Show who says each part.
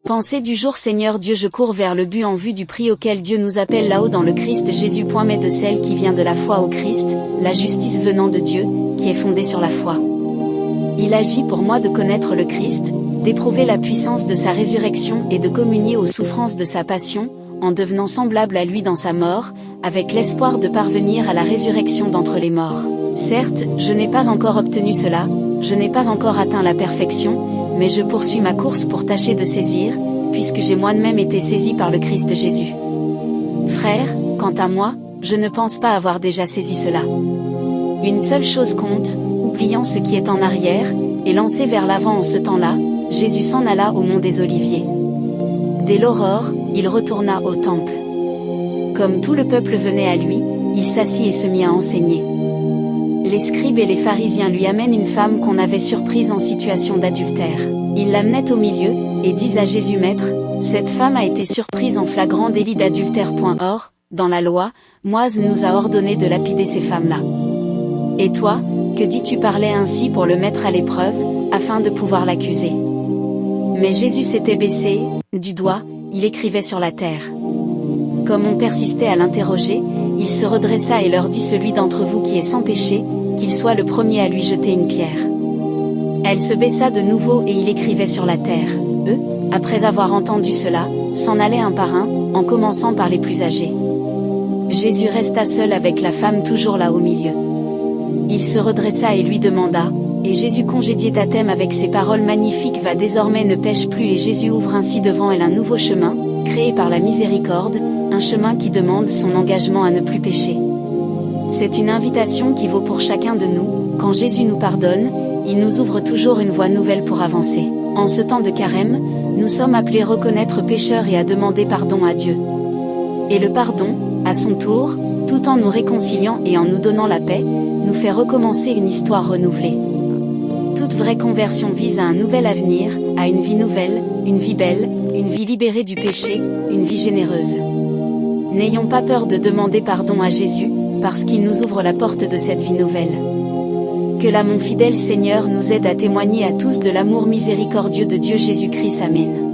Speaker 1: Pensée du jour. Seigneur Dieu, je cours vers le but en vue du prix auquel Dieu nous appelle là-haut dans le Christ Jésus. Mais de celle qui vient de la foi au Christ, la justice venant de Dieu, qui est fondée sur la foi. Il agit pour moi de connaître le Christ, d'éprouver la puissance de sa résurrection et de communier aux souffrances de sa passion, en devenant semblable à lui dans sa mort, avec l'espoir de parvenir à la résurrection d'entre les morts. Certes, je n'ai pas encore obtenu cela, je n'ai pas encore atteint la perfection, mais je poursuis ma course pour tâcher de saisir, puisque j'ai moi-même été saisi par le Christ Jésus. Frère, quant à moi, je ne pense pas avoir déjà saisi cela. Une seule chose compte, oubliant ce qui est en arrière, et lancé vers l'avant en ce temps-là, Jésus s'en alla au mont des Oliviers. Dès l'aurore, il retourna au temple. Comme tout le peuple venait à lui, il s'assit et se mit à enseigner. Les scribes et les pharisiens lui amènent une femme qu'on avait surprise en situation d'adultère. Ils l'amenaient au milieu, et disent à Jésus: Maître, cette femme a été surprise en flagrant délit d'adultère. Or, dans la loi, Moïse nous a ordonné de lapider ces femmes-là. Et toi, que dis-tu? Parlait ainsi pour le mettre à l'épreuve, afin de pouvoir l'accuser. Mais Jésus s'était baissé, du doigt, il écrivait sur la terre. Comme on persistait à l'interroger, il se redressa et leur dit: Celui d'entre vous qui est sans péché, qu'il soit le premier à lui jeter une pierre. Elle se baissa de nouveau et il écrivait sur la terre. Eux, après avoir entendu cela, s'en allaient un par un, en commençant par les plus âgés. Jésus resta seul avec la femme toujours là au milieu. Il se redressa et lui demanda, et Jésus congédiait à thème avec ces paroles magnifiques: Va désormais, ne pêche plus. Et Jésus ouvre ainsi devant elle un nouveau chemin, créé par la miséricorde, un chemin qui demande son engagement à ne plus pécher. C'est une invitation qui vaut pour chacun de nous. Quand Jésus nous pardonne, il nous ouvre toujours une voie nouvelle pour avancer. En ce temps de carême, nous sommes appelés à reconnaître pécheurs et à demander pardon à Dieu. Et le pardon, à son tour, tout en nous réconciliant et en nous donnant la paix, nous fait recommencer une histoire renouvelée. Toute vraie conversion vise à un nouvel avenir, à une vie nouvelle, une vie belle, une vie libérée du péché, une vie généreuse. N'ayons pas peur de demander pardon à Jésus, parce qu'il nous ouvre la porte de cette vie nouvelle. Que là, mon fidèle Seigneur, nous aide à témoigner à tous de l'amour miséricordieux de Dieu Jésus-Christ. Amen.